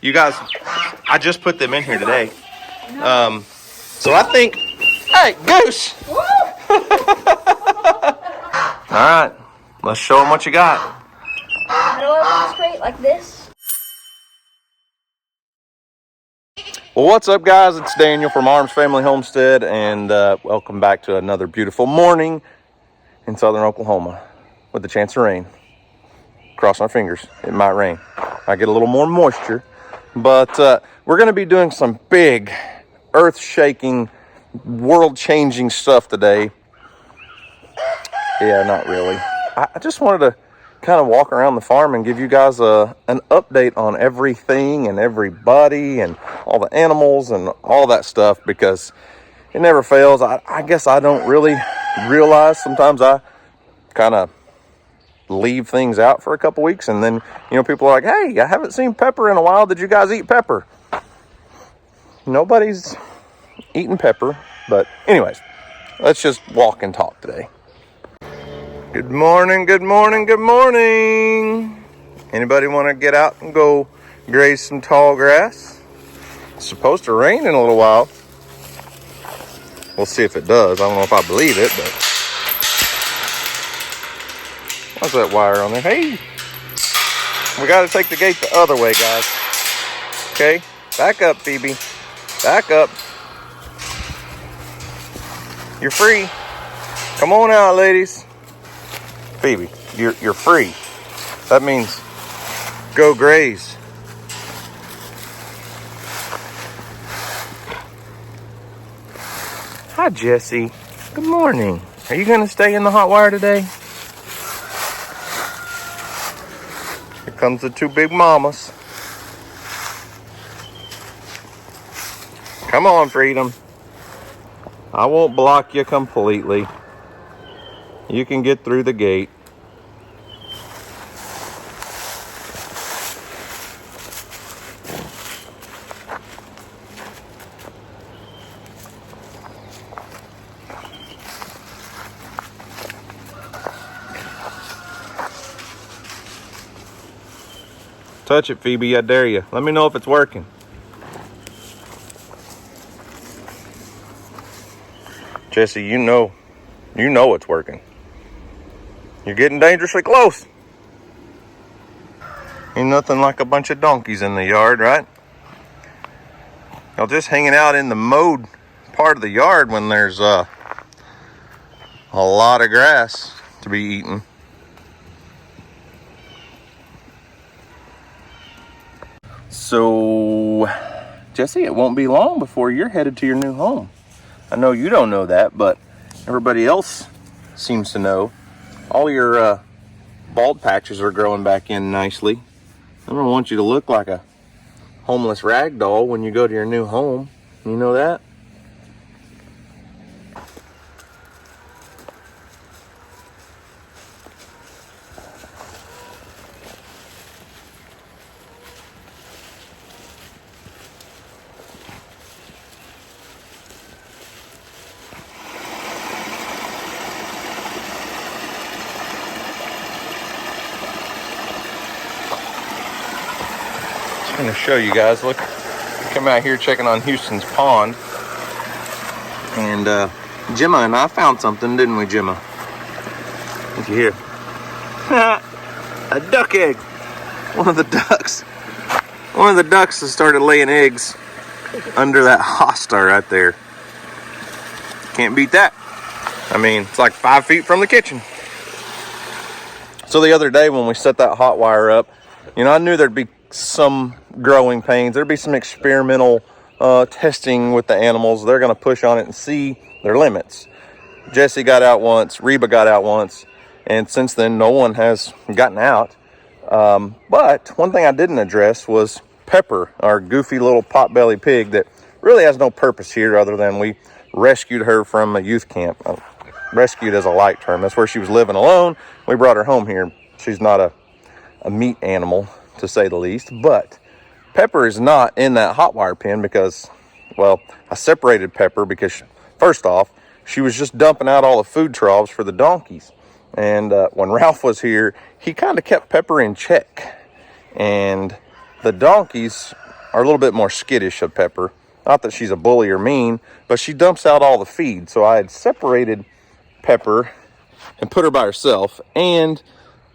You guys, I just put them in here today. So I think, hey, Goose. All right, let's show them what you got. How do I open this crate? Like this? Well, what's up, guys? It's Daniel from Arms Family Homestead, and welcome back to another beautiful morning in southern Oklahoma with a chance of rain. Cross our fingers, it might rain. I get a little more moisture, but we're going to be doing some big, earth-shaking, world-changing stuff today. Yeah, not really. I just wanted to kind of walk around the farm and give you guys an update on everything and everybody and all the animals and all that stuff, because it never fails. I guess I don't really realize sometimes I kind of leave things out for a couple weeks, and then, you know, people are like, hey, I haven't seen Pepper in a while. Did you guys eat Pepper? Nobody's eating Pepper, but anyways, let's just walk and talk today. Good morning, good morning, good morning. Anybody want to get out and go graze some tall grass? It's supposed to rain in a little while. We'll see if it does. I don't know if I believe it, but what's that wire on there? Hey, we got to take the gate the other way, guys. Okay, back up, Phoebe. Back up. You're free. Come on out, ladies. Phoebe, you're free. That means go graze. Hi, Jesse. Good morning. Are you going to stay in the hot wire today? Here comes the two big mamas. Come on, Freedom. I won't block you completely. You can get through the gate. Touch it, Phoebe, I dare you. Let me know if it's working. Jesse, you know it's working. You're getting dangerously close. Ain't nothing like a bunch of donkeys in the yard, right? Y'all just hanging out in the mowed part of the yard when there's a lot of grass to be eaten. So, Jesse, it won't be long before you're headed to your new home. I know you don't know that, but everybody else seems to know. All your bald patches are growing back in nicely. I don't want you to look like a homeless rag doll when you go to your new home. You know that? I'm going to show you guys. Look, come out here checking on Houston's pond, and Gemma and I found something, didn't we, Gemma? What you hear? A duck egg. One of the ducks has started laying eggs under that hosta right there. Can't beat that. I mean, it's like 5 feet from the kitchen. So the other day when we set that hot wire up, you know, I knew there'd be some growing pains. There'd be some experimental testing with the animals. They're going to push on it and see their limits. Jesse got out once, Reba got out once, and since then no one has gotten out. But one thing I didn't address was Pepper, our goofy little potbelly pig that really has no purpose here other than we rescued her from a youth camp. Rescued as a light term. That's where she was living alone. We brought her home here. She's not a meat animal, to say the least, but Pepper is not in that hot wire pen because, well, I separated Pepper because, first off, she was just dumping out all the food troughs for the donkeys. And when Ralph was here, he kind of kept Pepper in check. And the donkeys are a little bit more skittish of Pepper. Not that she's a bully or mean, but she dumps out all the feed. So I had separated Pepper and put her by herself. And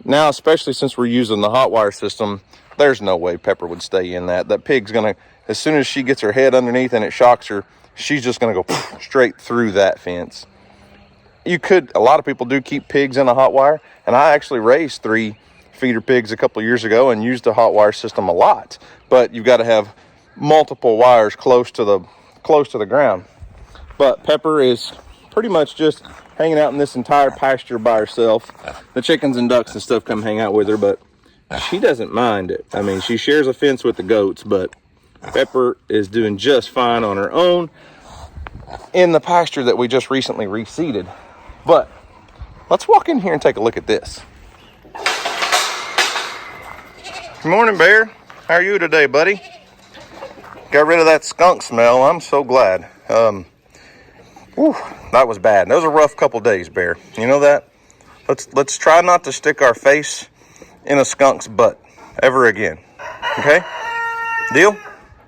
now, especially since we're using the hot wire system, there's no way Pepper would stay in that. That pig's gonna, as soon as she gets her head underneath and it shocks her, she's just gonna go straight through that fence. You could, a lot of people do keep pigs in a hot wire, and I actually raised 3 feeder pigs a couple years ago and used the hot wire system a lot. But you've got to have multiple wires close to the ground. But Pepper is pretty much just hanging out in this entire pasture by herself. The chickens and ducks and stuff come hang out with her, but she doesn't mind it. I mean, she shares a fence with the goats, but Pepper is doing just fine on her own in the pasture that we just recently reseeded. But let's walk in here and take a look at this. Good morning, Bear. How are you today, buddy? Got rid of that skunk smell. I'm so glad. Whew, that was bad. That was a rough couple days, Bear. You know that? Let's try not to stick our face in a skunk's butt ever again. Okay? Deal?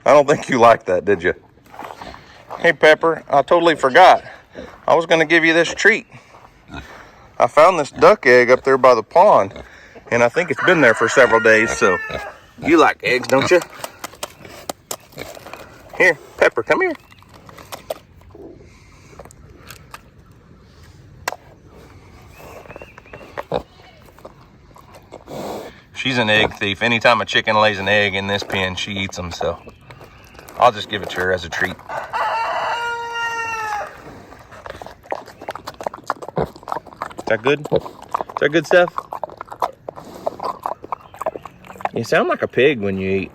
I don't think you liked that, did you? Hey, Pepper, I totally forgot. I was going to give you this treat. I found this duck egg up there by the pond, and I think it's been there for several days, so you like eggs, don't you? Here, Pepper, come here. She's an egg thief. Anytime a chicken lays an egg in this pen, she eats them, so I'll just give it to her as a treat. Is that good? Is that good stuff? You sound like a pig when you eat.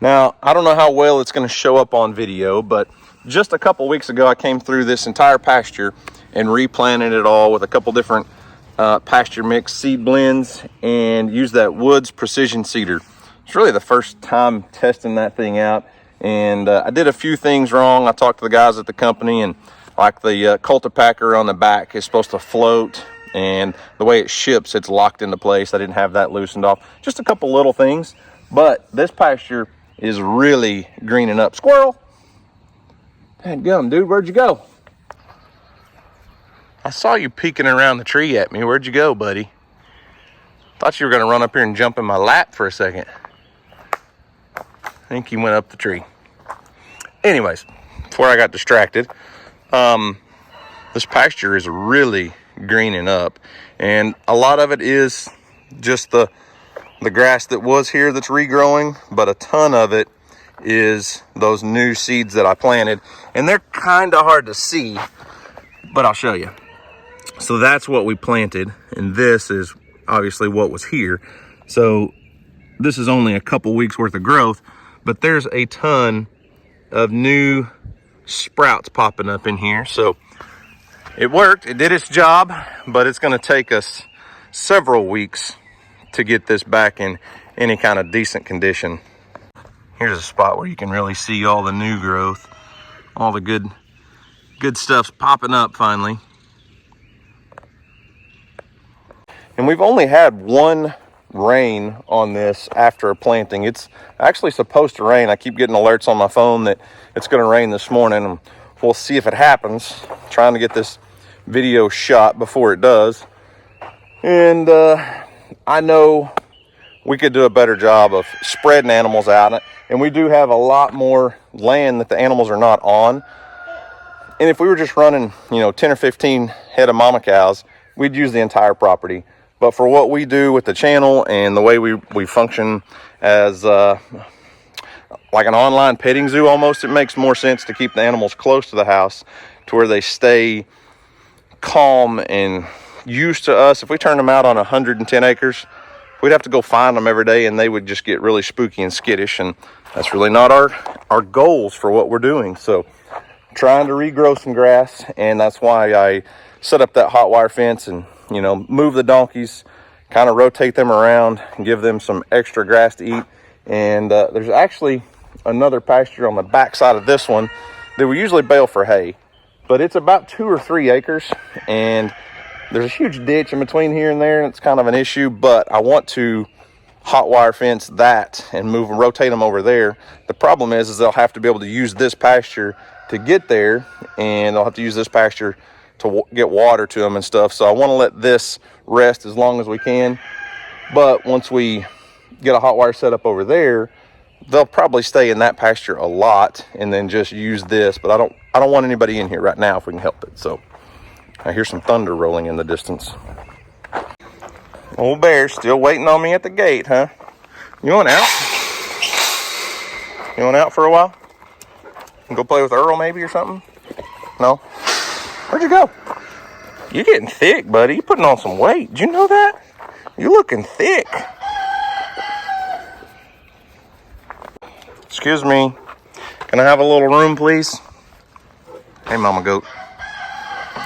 Now, I don't know how well it's going to show up on video, but just a couple weeks ago, I came through this entire pasture and replanted it all with a couple different pasture mix seed blends and used that Woods precision seeder. It's really the first time testing that thing out, and I did a few things wrong. I talked to the guys at the company, and like the cultipacker on the back is supposed to float, and the way it ships, it's locked into place. I didn't have that loosened off. Just a couple little things, but this pasture is really greening up. Squirrel! Dadgum, dude, where'd you go? I saw you peeking around the tree at me. Where'd you go, buddy? Thought you were gonna run up here and jump in my lap for a second. I think you went up the tree. Anyways, before I got distracted, this pasture is really greening up, and a lot of it is just the grass that was here that's regrowing, but a ton of it is those new seeds that I planted, and they're kind of hard to see, but I'll show you. So that's what we planted, and this is obviously what was here. So this is only a couple weeks worth of growth, but there's a ton of new sprouts popping up in here. So it worked, it did its job, but it's going to take us several weeks to get this back in any kind of decent condition. Here's a spot where you can really see all the new growth, all the good stuff's popping up finally. And we've only had one rain on this after planting. It's actually supposed to rain. I keep getting alerts on my phone that it's going to rain this morning, and we'll see if it happens. I'm trying to get this video shot before it does. And I know we could do a better job of spreading animals out, and we do have a lot more land that the animals are not on. And if we were just running, 10 or 15 head of mama cows, we'd use the entire property. But for what we do with the channel and the way we function as like an online petting zoo almost, it makes more sense to keep the animals close to the house to where they stay calm and used to us. If we turned them out on 110 acres, we'd have to go find them every day, and they would just get really spooky and skittish, and that's really not our goals for what we're doing. So trying to regrow some grass, and that's why I set up that hot wire fence and move the donkeys, kind of rotate them around and give them some extra grass to eat. And there's actually another pasture on the back side of this one that we usually bale for hay, but it's about 2 or 3 acres, and there's a huge ditch in between here and there, and it's kind of an issue. But I want to hot wire fence that and rotate them over there. The problem is they'll have to be able to use this pasture to get there, and they'll have to use this pasture to get water to them and stuff. So I want to let this rest as long as we can. But once we get a hot wire set up over there, they'll probably stay in that pasture a lot and then just use this. But I don't want anybody in here right now if we can help it. So I hear some thunder rolling in the distance. Old Bear's still waiting on me at the gate, huh? You want out? You want out for a while? Go play with Earl maybe or something? No? Where'd you go? You're getting thick, buddy. You're putting on some weight. Did you know that? You're looking thick. Excuse me. Can I have a little room, please? Hey, Mama Goat.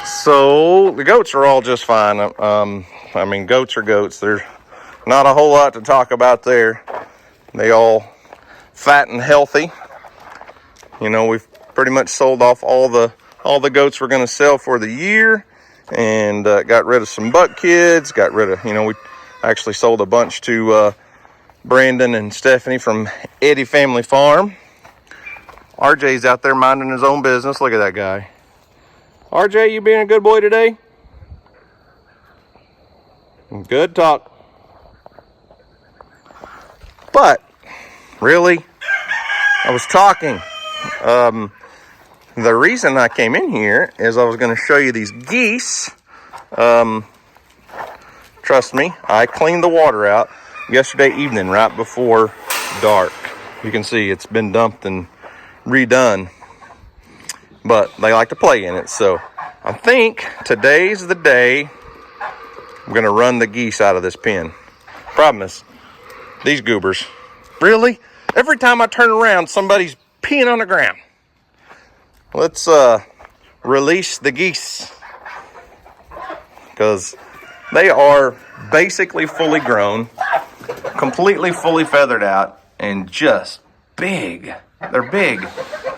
So, the goats are all just fine. I mean, goats are goats. There's not a whole lot to talk about there. They all fat and healthy. You know, we've pretty much sold off all the goats we're going to sell for the year, and got rid of some buck kids. Got rid of, we actually sold a bunch to Brandon and Stephanie from Eddie Family Farm. RJ's out there minding his own business. Look at that guy. RJ, you being a good boy today? Good talk. But really, I was talking. The reason I came in here is I was going to show you these geese. Trust me, I cleaned the water out yesterday evening right before dark. You can see it's been dumped and redone, but they like to play in it. So I think today's the day I'm going to run the geese out of this pen. Problem is, these goobers, really? Every time I turn around, somebody's peeing on the ground. Let's release the geese, because they are basically fully grown, completely fully feathered out, and just big. They're big.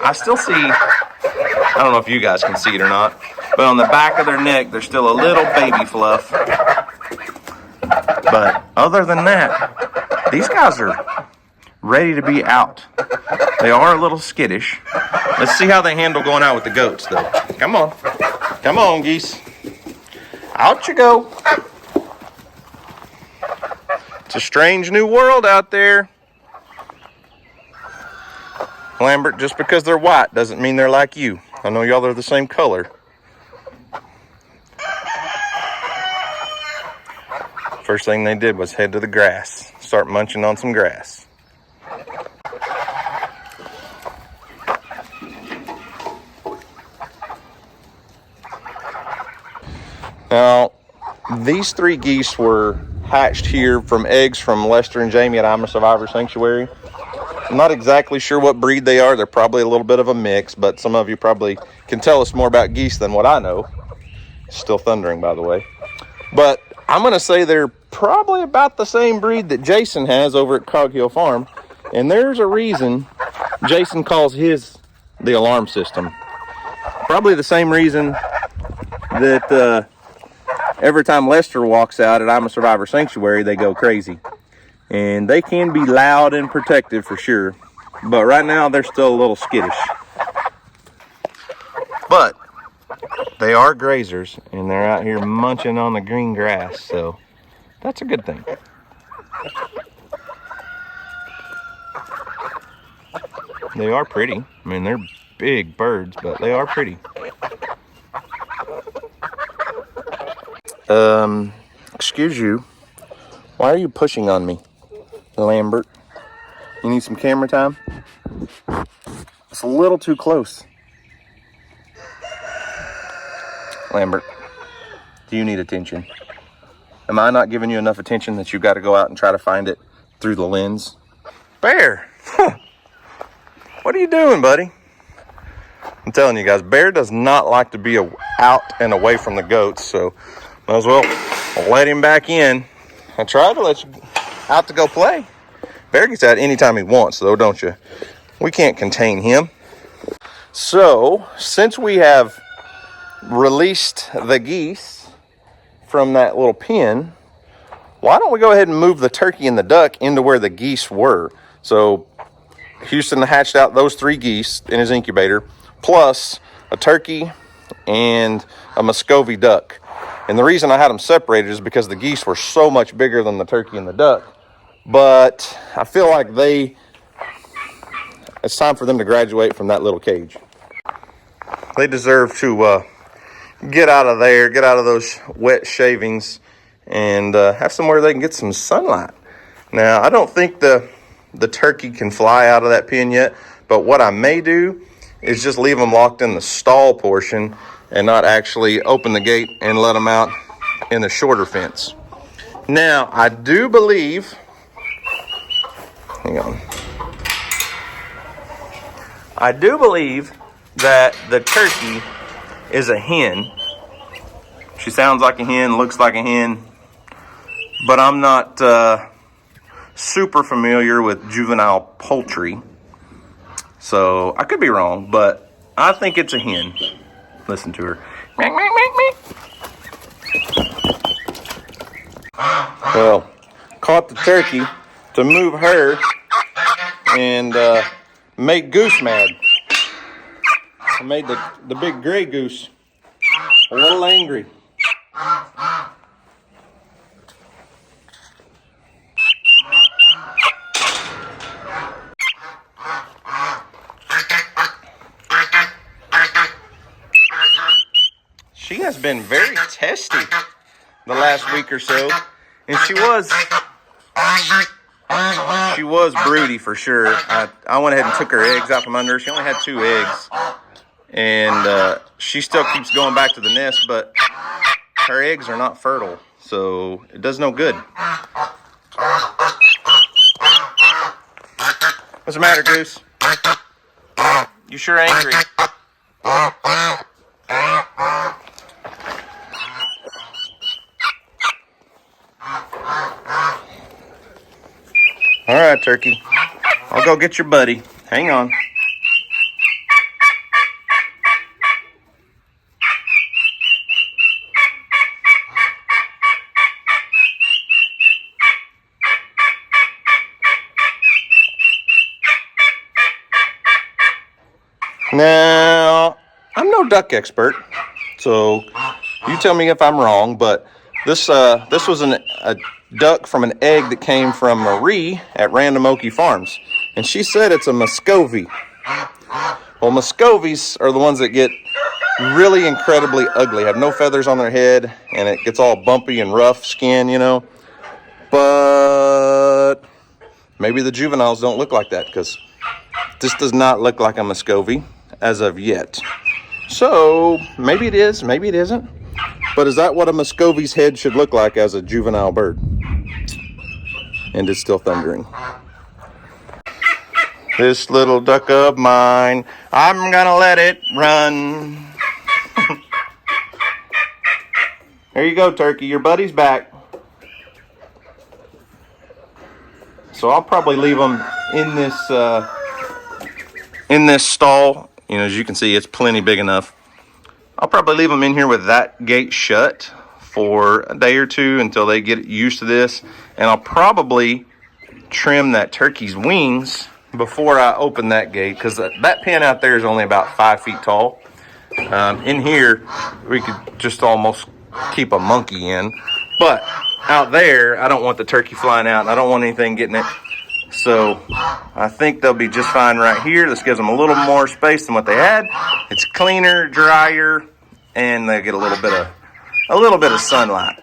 I still see, I don't know if you guys can see it or not, but on the back of their neck, there's still a little baby fluff. But other than that, these guys are ready to be out. They are a little skittish. Let's see how they handle going out with the goats, though. Come on. Come on, geese. Out you go. It's a strange new world out there. Lambert, just because they're white doesn't mean they're like you. I know y'all are the same color. First thing they did was head to the grass, start munching on some grass. Now, these 3 geese were hatched here from eggs from Lester and Jamie at I'm a Survivor Sanctuary. I'm not exactly sure what breed they are. They're probably a little bit of a mix, but some of you probably can tell us more about geese than what I know. Still thundering, by the way. But I'm going to say they're probably about the same breed that Jason has over at Cog Hill Farm. And there's a reason Jason calls his the alarm system. Probably the same reason that every time Lester walks out at I'm a Survivor Sanctuary, they go crazy. And they can be loud and protective for sure. But right now, they're still a little skittish. But they are grazers, and they're out here munching on the green grass, so that's a good thing. They are pretty. I mean, they're big birds, but they are pretty. Excuse you. Why are you pushing on me, Lambert? You need some camera time? It's a little too close. Lambert, do you need attention? Am I not giving you enough attention that you got to go out and try to find it through the lens? Bear! Huh. What are you doing, buddy? I'm telling you guys, Bear does not like to be out and away from the goats, so might as well let him back in. I try to let you out to go play. Bear gets out anytime he wants, though, don't you? We can't contain him. So, since we have released the geese from that little pen, why don't we go ahead and move the turkey and the duck into where the geese were? So Houston hatched out those 3 geese in his incubator, plus a turkey and a Muscovy duck. And the reason I had them separated is because the geese were so much bigger than the turkey and the duck. But I feel like it's time for them to graduate from that little cage. They deserve to get out of there, get out of those wet shavings, and have somewhere they can get some sunlight. Now, I don't think the turkey can fly out of that pen yet, but what I may do is just leave them locked in the stall portion and not actually open the gate and let them out in the shorter fence. Now, I do believe, hang on, I do believe that the turkey is a hen. She sounds like a hen, looks like a hen, but I'm not super familiar with juvenile poultry, so I could be wrong, but I think it's a hen. Listen to her. Well, caught the turkey to move her and make Goose mad. I made the big gray goose a little angry. She has been very testy the last week or so, and she was broody for sure. I went ahead and took her eggs out from under her. She only had 2 eggs, and she still keeps going back to the nest, but her eggs are not fertile, so it does no good. What's the matter, Goose? You sure angry? All right, turkey. I'll go get your buddy. Hang on. Now, I'm no duck expert, so you tell me if I'm wrong, but this was a duck from an egg that came from Marie at Random Okie Farms, and she said it's a Muscovy. Well, Muscovies are the ones that get really incredibly ugly, have no feathers on their head, and it gets all bumpy and rough skin, you know. But maybe the juveniles don't look like that, because this does not look like a Muscovy as of yet. So maybe it is, maybe it isn't. But is that what a Muscovy's head should look like as a juvenile bird? And it's still thundering. This little duck of mine, I'm gonna let it run. There you go, turkey. Your buddy's back. So I'll probably leave them in this stall. You know, as you can see, it's plenty big enough. I'll probably leave them in here with that gate shut for a day or two until they get used to this. And I'll probably trim that turkey's wings before I open that gate, because that pen out there is only about 5 feet tall. In here, we could just almost keep a monkey in. But out there, I don't want the turkey flying out, and I don't want anything getting it. So I think they'll be just fine right here. This gives them a little more space than what they had. It's cleaner, drier, and they get a little bit of sunlight.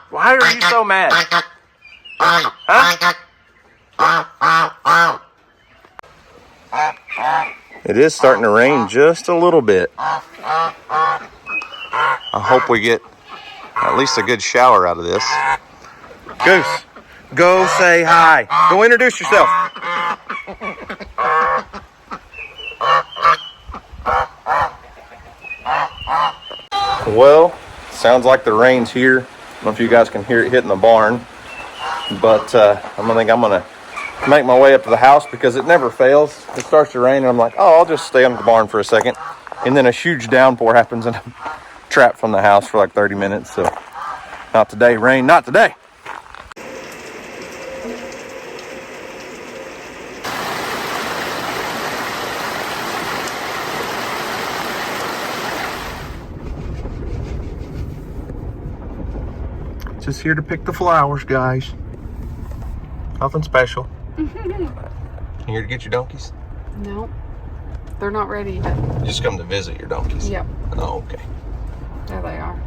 Why are you so mad? Huh? It is starting to rain just a little bit. I hope we get at least a good shower out of this. Goose, go say hi. Go introduce yourself. Well, sounds like the rain's here. I don't know if you guys can hear it hitting the barn, but I'm gonna make my way up to the house because it never fails. It starts to rain and I'm like, oh, I'll just stay in the barn for a second. And then a huge downpour happens and I'm trapped from the house for like 30 minutes. So not today, rain, not today. Just here to pick the flowers, guys. Nothing special. You here to get your donkeys? No, they're not ready yet. You just come to visit your donkeys? Yep. Oh, okay. There they are.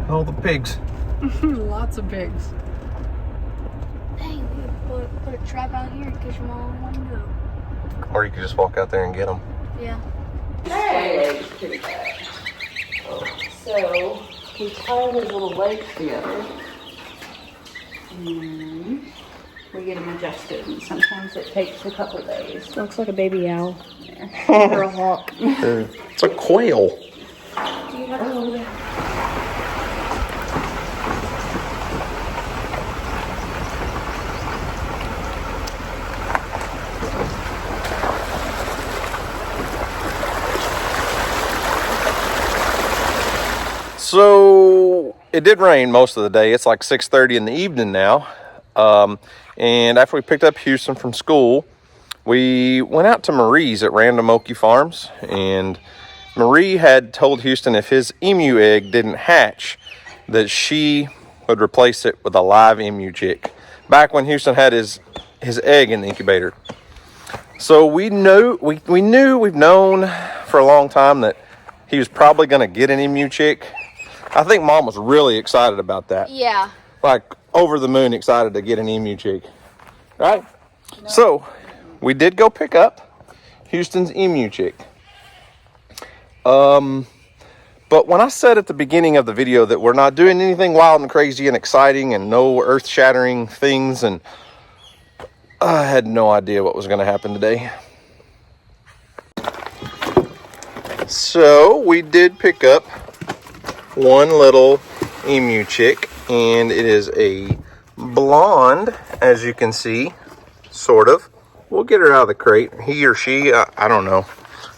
All the pigs. Lots of pigs. Dang, we put a trap out here in case your mom wanted to go. Or you could just walk out there and get them. Yeah. Hey! So, we tie his little legs together. And we get them adjusted. And sometimes it takes a couple days. Looks like a baby owl. Or a hawk. It's a quail. So it did rain most of the day. It's like 6:30 in the evening now. And after we picked up Houston from school, we went out to Marie's at Random Okie Farms. And Marie had told Houston if his emu egg didn't hatch, that she would replace it with a live emu chick. Back when Houston had his egg in the incubator. So we've known for a long time that he was probably going to get an emu chick. I think Mom was really excited about that. Yeah. Like over the moon excited to get an emu chick. Right? No. So we did go pick up Houston's emu chick. But when I said at the beginning of the video that we're not doing anything wild and crazy and exciting and no earth-shattering things, and I had no idea what was going to happen today. So we did pick up one little emu chick, and it is a blonde, as you can see, sort of. We'll get her out of the crate. He or she, I don't know.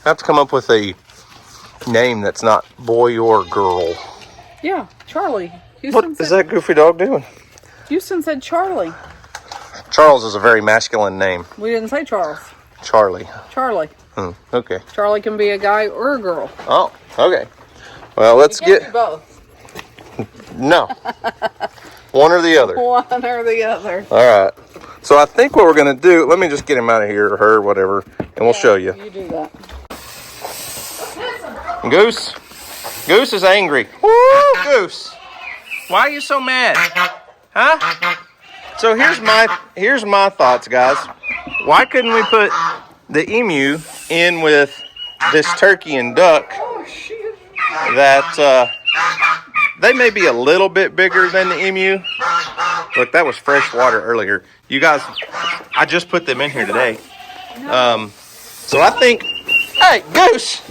I have to come up with a name that's not boy or girl. Yeah, Charlie. What is that goofy dog doing? Houston said Charlie. Charles is a very masculine name. We didn't say Charles. Charlie. Charlie. Okay. Charlie can be a guy or a girl. Oh, okay. Well, let's get both. No. One or the other. One or the other. All right. So I think what we're going to do, let me just get him out of here, or her, whatever, and we'll show you. You do that. Goose. Goose is angry. Woo, Goose. Why are you so mad? Huh? So here's my thoughts, guys. Why couldn't we put the emu in with this turkey and duck that they may be a little bit bigger than the emu? Look, that was fresh water earlier. You guys, I just put them in here today. So I think, hey, Goose.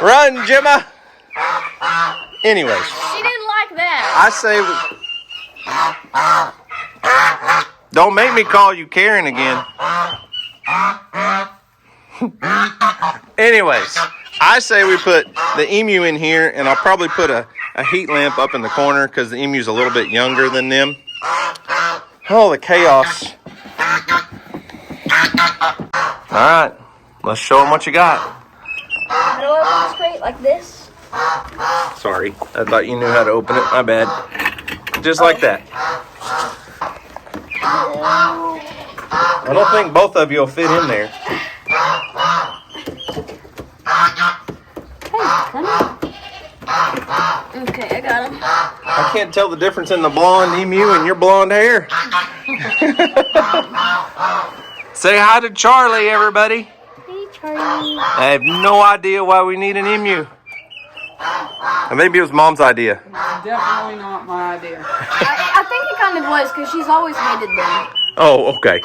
Run, Gemma. Anyways. She didn't like that. I say, don't make me call you Karen again. Anyways, I say we put the emu in here, and I'll probably put a heat lamp up in the corner because the emu's a little bit younger than them. Oh, the chaos. All right, let's show them what you got. How do I open this crate? Like this? Sorry, I thought you knew how to open it. My bad. Just like that. I don't think both of you will fit in there. Okay, I got him. I can't tell the difference in the blonde emu and your blonde hair. Say hi to Charlie, everybody. Hey, Charlie. I have no idea why we need an emu. And maybe it was Mom's idea. Definitely not my idea. I think it kind of was because she's always hated them. Oh, okay.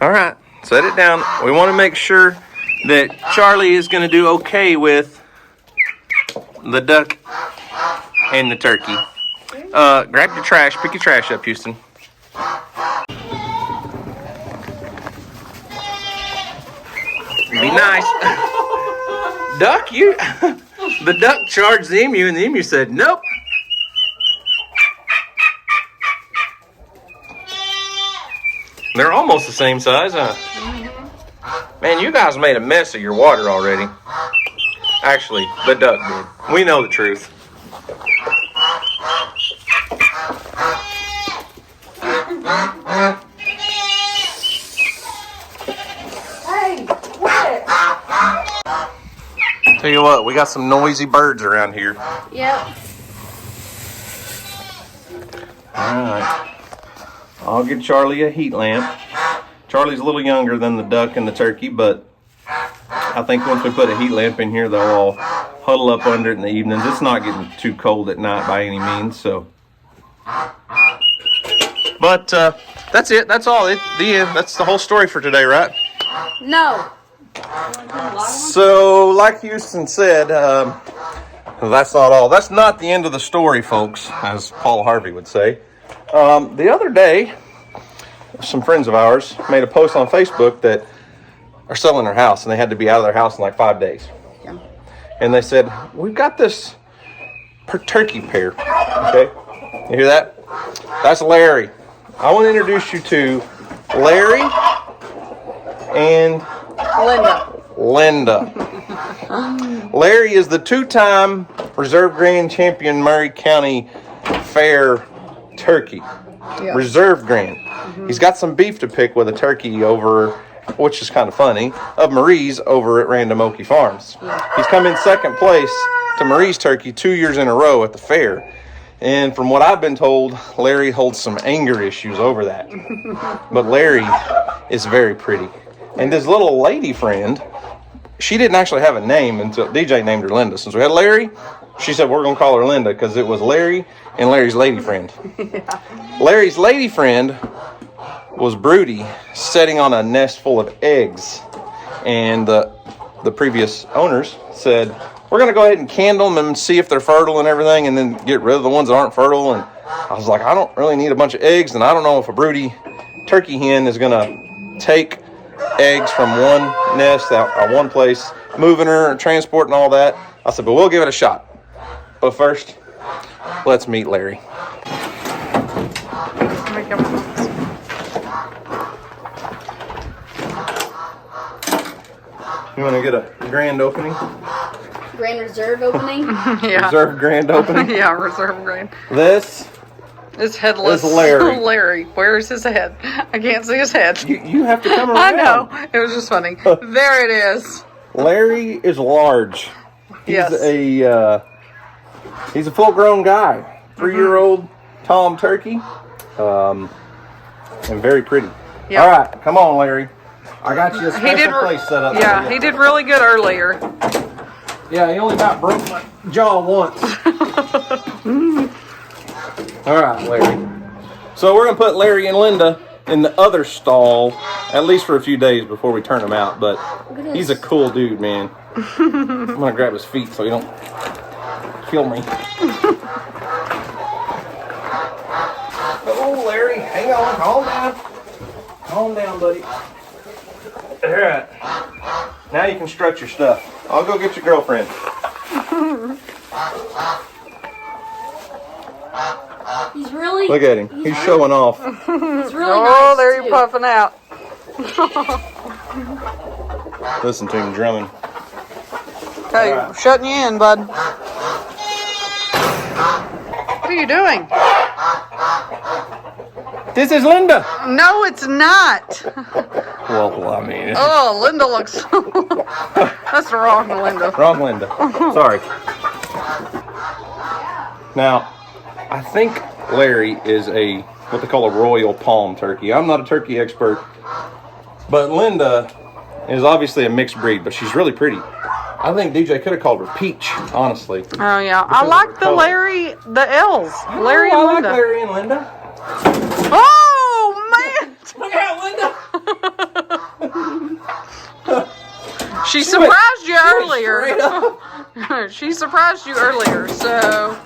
All right, set it down. We want to make sure that Charlie is going to do okay with the duck and the turkey. Grab your trash. Pick your trash up, Houston. Be nice. Duck, you. The duck charged the emu, and the emu said, nope. They're almost the same size, huh? Man, you guys made a mess of your water already. Actually, the duck did. We know the truth. Hey, what? Tell you what, we got some noisy birds around here. Yep. Alright. I'll get Charlie a heat lamp. Charlie's a little younger than the duck and the turkey, but I think once we put a heat lamp in here, they'll all huddle up under it in the evenings. It's not getting too cold at night by any means, so. But that's it. That's all. The end. That's the whole story for today, right? No. So, like Houston said, that's not all. That's not the end of the story, folks, as Paul Harvey would say. The other day, some friends of ours made a post on Facebook that are selling their house, and they had to be out of their house in like 5 days. Yeah. And they said, we've got this turkey pair. Okay? You hear that? That's Larry. I want to introduce you to Larry and Linda. Larry is the 2-time Reserve Grand Champion Murray County Fair turkey. Yeah. Reserve Grand. He's got some beef to pick with a turkey over, which is kind of funny, of Marie's over at Random Okie Farms. He's come in second place to Marie's turkey 2 years in a row at the fair. And from what I've been told, Larry holds some anger issues over that. But Larry is very pretty. And his little lady friend, she didn't actually have a name until DJ named her Linda. Since we had Larry, she said we're going to call her Linda because it was Larry and Larry's lady friend. Yeah. Larry's lady friend was Broody, sitting on a nest full of eggs. And the previous owners said, we're going to go ahead and candle them and see if they're fertile and everything, and then get rid of the ones that aren't fertile. And I was like, I don't really need a bunch of eggs, and I don't know if a broody turkey hen is going to take eggs from one nest out at one place, moving her and transporting all that. I said, but we'll give it a shot. But first, let's meet Larry. You want to get a grand opening? Grand Reserve opening? Yeah. Reserve grand opening? Yeah, reserve grand. This is headless. is Larry. Larry. Where's his head? I can't see his head. You have to come around. I know. It was just funny. There it is. Larry is large. He's he's a full-grown guy. 3-year-old Tom turkey. And very pretty. Yep. All right, come on, Larry. I got you a special place set up. Yeah, he did really good earlier. Yeah, he only about broke my jaw once. All right, Larry. So we're going to put Larry and Linda in the other stall, at least for a few days before we turn him out. But he's a cool dude, man. I'm going to grab his feet so he don't kill me. Oh, Larry, hang on. Calm down. Calm down, buddy. All right. Now you can strut your stuff. I'll go get your girlfriend. He's really... Look at him. He's showing off. He's really oh, nice, there you're puffing out. Listen to him drumming. Okay, right. Shutting you in, bud. What are you doing? This is Linda. No, it's not. Well, I mean... Oh, Linda looks... That's the wrong Linda. Wrong Linda. Sorry. Now, I think Larry is what they call a royal palm turkey. I'm not a turkey expert, but Linda is obviously a mixed breed, but she's really pretty. I think DJ could have called her Peach, honestly. Oh, yeah. I like the Larry, the L's. Larry and Linda. I like Larry and Linda. Oh, man. Look out, Linda. She surprised you earlier. She surprised you earlier, so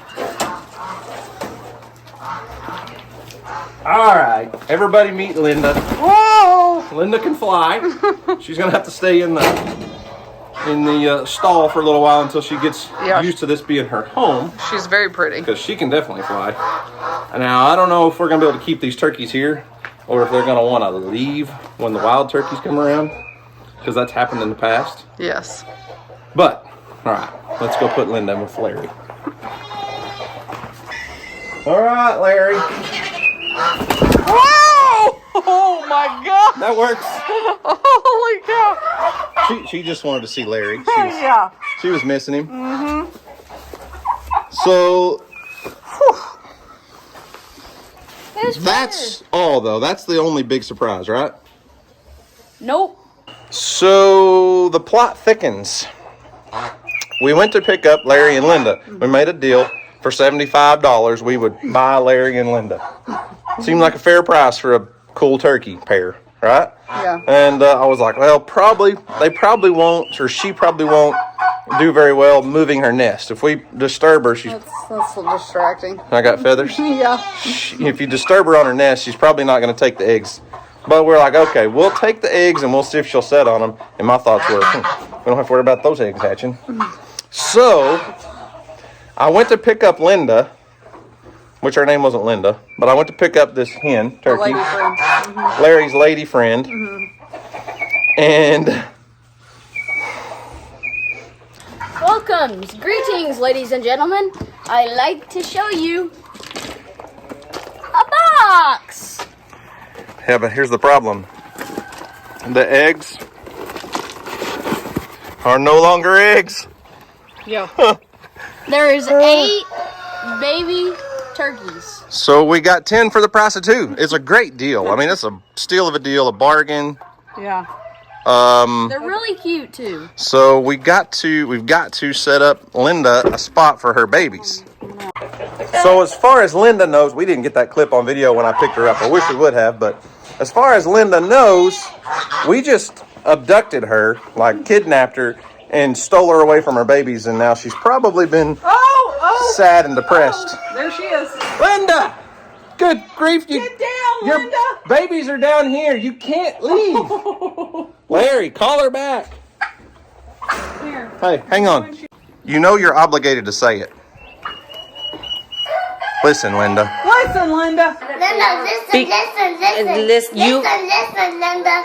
All right, everybody meet Linda. Whoa! Linda can fly. She's gonna have to stay in the stall for a little while until she gets used to this being her home. She's very pretty. Because she can definitely fly. Now, I don't know if we're gonna be able to keep these turkeys here or if they're gonna want to leave when the wild turkeys come around, because that's happened in the past. Yes. But, all right, let's go put Linda in with Larry. All right, Larry. Whoa! Oh my God! That works. Holy cow! She just wanted to see Larry. Yeah. She was missing him. Mm-hmm. So, that's all, though. That's the only big surprise, right? Nope. So, the plot thickens. We went to pick up Larry and Linda. We made a deal. For $75, we would buy Larry and Linda. Seemed like a fair price for a cool turkey pair, right? Yeah. And I was like, well, they probably won't, or she probably won't do very well moving her nest. If we disturb her, That's so distracting. I got feathers? Yeah. If you disturb her on her nest, she's probably not going to take the eggs. But we're like, okay, we'll take the eggs and we'll see if she'll set on them. And my thoughts were, we don't have to worry about those eggs hatching. So I went to pick up Linda, which her name wasn't Linda, but I went to pick up this hen turkey, Lady friend. Mm-hmm. Larry's lady friend, and Welcome. Greetings, ladies and gentlemen. I'd like to show you a box. yeah, but here's the problem: the eggs are no longer eggs. Yeah. There is 8 baby turkeys. So we got 10 for the price of 2. It's a great deal. I mean, it's a steal of a deal, a bargain. Yeah. They're really cute too. So we've got to set up Linda a spot for her babies. So as far as Linda knows, we didn't get that clip on video when I picked her up. I wish we would have, but as far as Linda knows, we just abducted her, like kidnapped her, and stole her away from her babies, and now she's probably been sad and depressed. There she is. Linda! Good grief, you... Get down, your Linda! babies are down here. You can't leave. Larry, call her back. Here. Hey, hang on. You know you're obligated to say it. Listen, Linda. Listen, Linda. Linda, listen, Linda.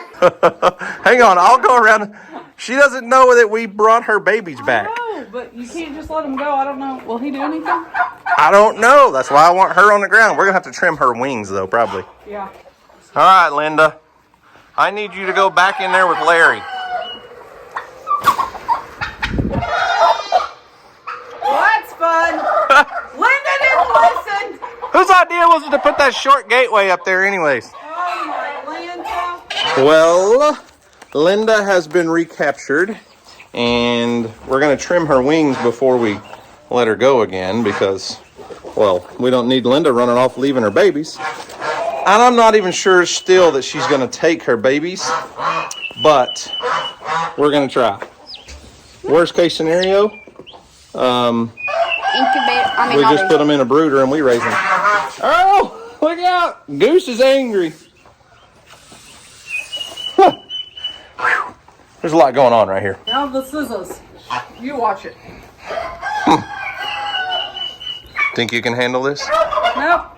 Hang on, I'll go around. She doesn't know that we brought her babies back. No, but you can't just let him go. I don't know. Will he do anything? I don't know. That's why I want her on the ground. We're going to have to trim her wings, though, probably. Yeah. All right, Linda. I need you to go back in there with Larry. Well, that's fun. Linda didn't listen. Whose idea was it to put that short gateway up there anyways? Oh, my Linda. Well, Linda has been recaptured, and we're going to trim her wings before we let her go again because, well, we don't need Linda running off leaving her babies. And I'm not even sure still that she's going to take her babies, but we're going to try. Worst case scenario, we just put them in a brooder and we raise them. Oh, look out! Goose is angry. Huh. There's a lot going on right here. Now the scissors. You watch it. Think you can handle this? Nope.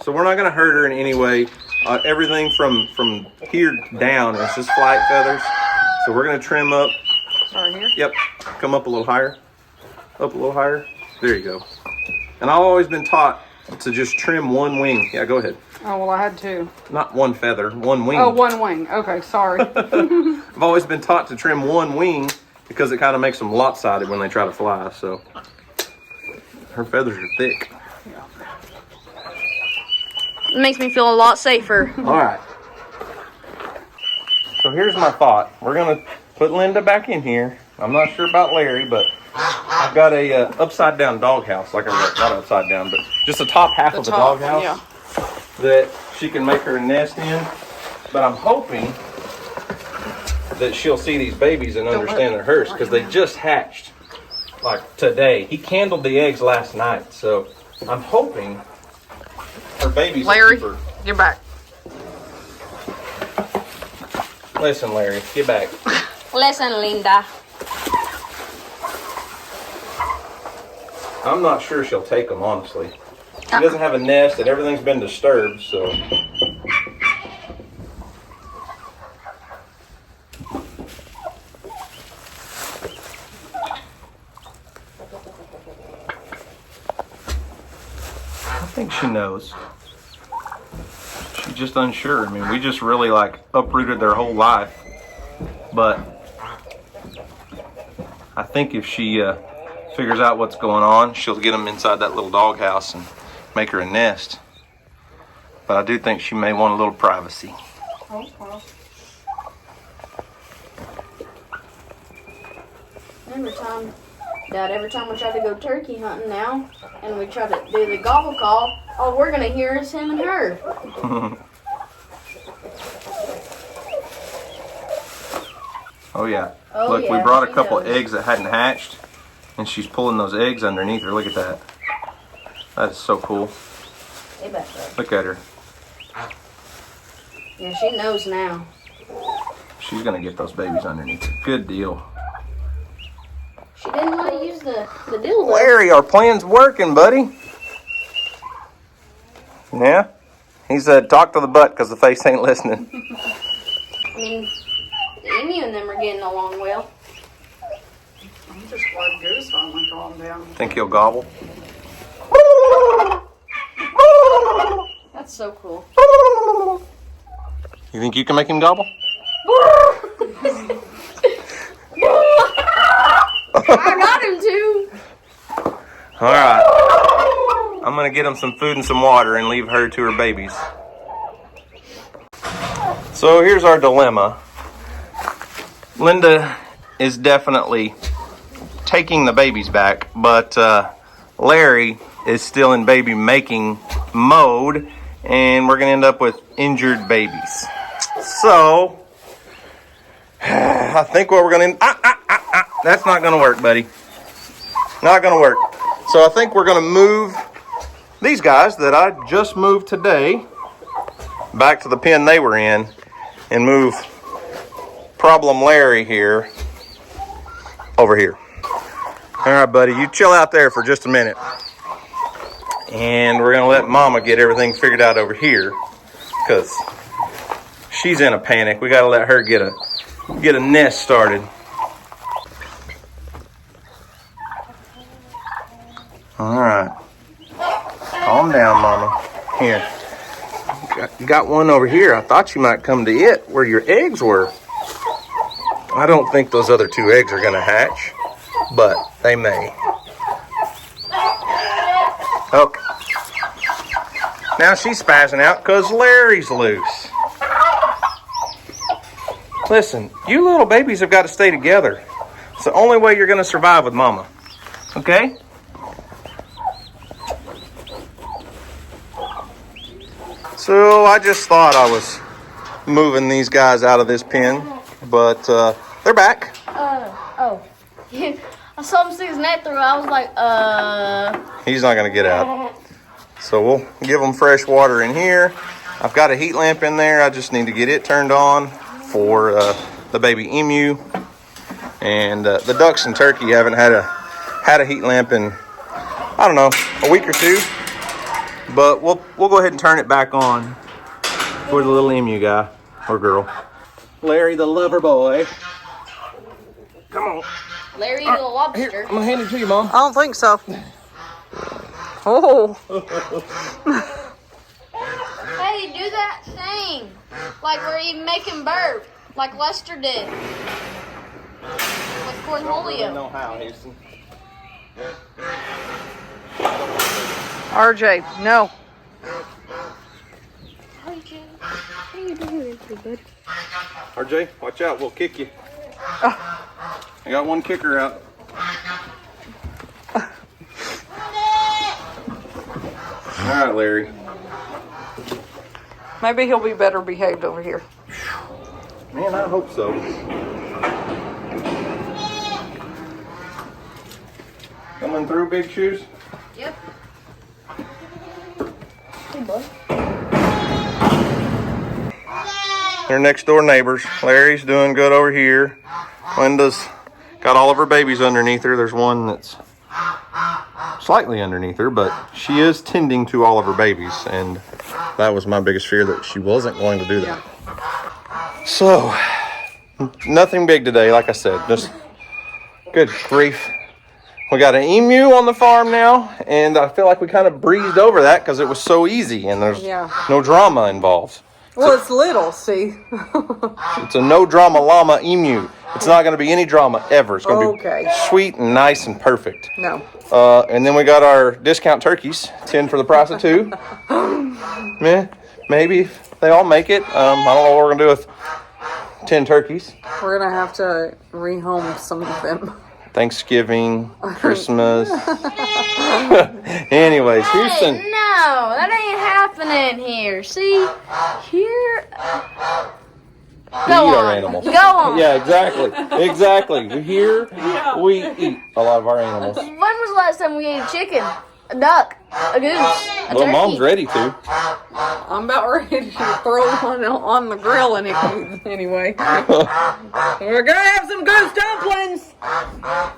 So we're not going to hurt her in any way. Everything from here down is just flight feathers. So we're going to trim up. Sorry, here? Yep. Come up a little higher. Up a little higher. There you go. And I've always been taught to just trim one wing. Yeah, go ahead. Oh, well, I had 2. Not one feather, one wing. Oh, 1 wing. Okay, sorry. I've always been taught to trim one wing because it kind of makes them lopsided when they try to fly. So her feathers are thick. It makes me feel a lot safer. All right. So here's my thought. We're going to put Linda back in here. I'm not sure about Larry, but I've got a upside down doghouse. Like not upside down, but just the top half of the doghouse. Yeah. That she can make her nest in. But I'm hoping that she'll see these babies and understand they're hers because they just hatched like today. He candled the eggs last night, so I'm hoping Her baby's Larry, a keeper. get back. Listen, Larry, get back. Listen, Linda. I'm not sure she'll take them, honestly. She doesn't have a nest and everything's been disturbed, so. I think she knows. She's just unsure. I mean, we just really like uprooted their whole life. But I think if she figures out what's going on, she'll get them inside that little doghouse and make her a nest. But I do think she may want a little privacy. Every time we try to go turkey hunting now, and we try to do the gobble call, all we're gonna hear is him and her. Oh yeah. Oh, Look, we yeah, brought a she couple knows. eggs that hadn't hatched, and she's pulling those eggs underneath her. Look at that. That is so cool. Hey, back there. Look at her. Yeah, she knows now. She's gonna get those babies underneath her. Good deal. She didn't want to use the dildo. Larry, our plan's working, buddy. Yeah? He said, talk to the butt because the face ain't listening. I mean, the emu and them are getting along well. I'm just glad Goose finally calmed down. Think he'll gobble? That's so cool. You think you can make him gobble? I got him too. All right. I'm going to get him some food and some water and leave her to her babies. So here's our dilemma. Linda is definitely taking the babies back, but Larry is still in baby making mode, and we're going to end up with injured babies. So I think what we're going to... That's not going to work, buddy. Not going to work. So I think we're going to move these guys that I just moved today back to the pen they were in and move Problem Larry here over here. All right, buddy, you chill out there for just a minute. And we're going to let Mama get everything figured out over here because she's in a panic. We got to let her get a nest started. All right. Calm down, Mama. Here. You got one over here. I thought you might come to it where your eggs were. I don't think those other two eggs are going to hatch, but they may. Okay. Now she's spazzing out because Larry's loose. Listen, you little babies have got to stay together. It's the only way you're going to survive with Mama. Okay? So I just thought I was moving these guys out of this pen, but they're back. Oh. I saw him stick his neck through. I was like, He's not going to get out. So we'll give them fresh water in here. I've got a heat lamp in there. I just need to get it turned on for the baby emu. And the ducks and turkey haven't had a heat lamp in, I don't know, a week or two. But we'll go ahead and turn it back on for the little emu guy or girl. Larry the lover boy. Come on. Larry the lobster. Here, I'm going to hand it to you, Mom. I don't think so. Oh. Hey, do that thing. Like where you make him burp. Like Lester did. With I don't really Cornholio. know how, Houston. RJ, no. What are you doing, buddy? RJ, watch out. We'll kick you. I got one kicker out. All right, Larry. Maybe he'll be better behaved over here. Man, I hope so. Coming through, Big Shoes? Yep. Hey, bud. They're next door neighbors. Larry's doing good over here. Linda's got all of her babies underneath her. There's one that's slightly underneath her, but she is tending to all of her babies, and that was my biggest fear, that she wasn't going to do that. So, nothing big today, like I said. Just good grief. We got an emu on the farm now, and I feel like we kind of breezed over that because it was so easy, and there's no drama involved. Well, it's little, see. It's a no drama llama emu. It's not going to be any drama ever. It's going to be sweet and nice and perfect. No. And then we got our discount turkeys, 10 for the price of 2. Maybe if they all make it. I don't know what we're going to do with 10 turkeys. We're going to have to rehome some of them. Thanksgiving, Christmas. Anyways, here's some. No, that ain't happening here. See? Here. We eat our animals. Go on. Yeah, exactly. Here, we eat a lot of our animals. When was the last time we ate a chicken? A duck? A goose? A Well, turkey? Mom's ready to. I'm about ready to throw one on the grill anyway. We're going to have some goose dumplings.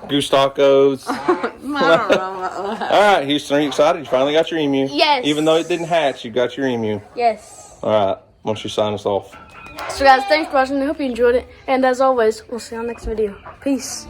Goose tacos. I don't know. All right, Houston, are you excited? You finally got your emu. Yes. Even though it didn't hatch, you got your emu. Yes. All right, why don't you sign us off? So guys, thanks for watching. I hope you enjoyed it. And as always, we'll see you on the next video. Peace.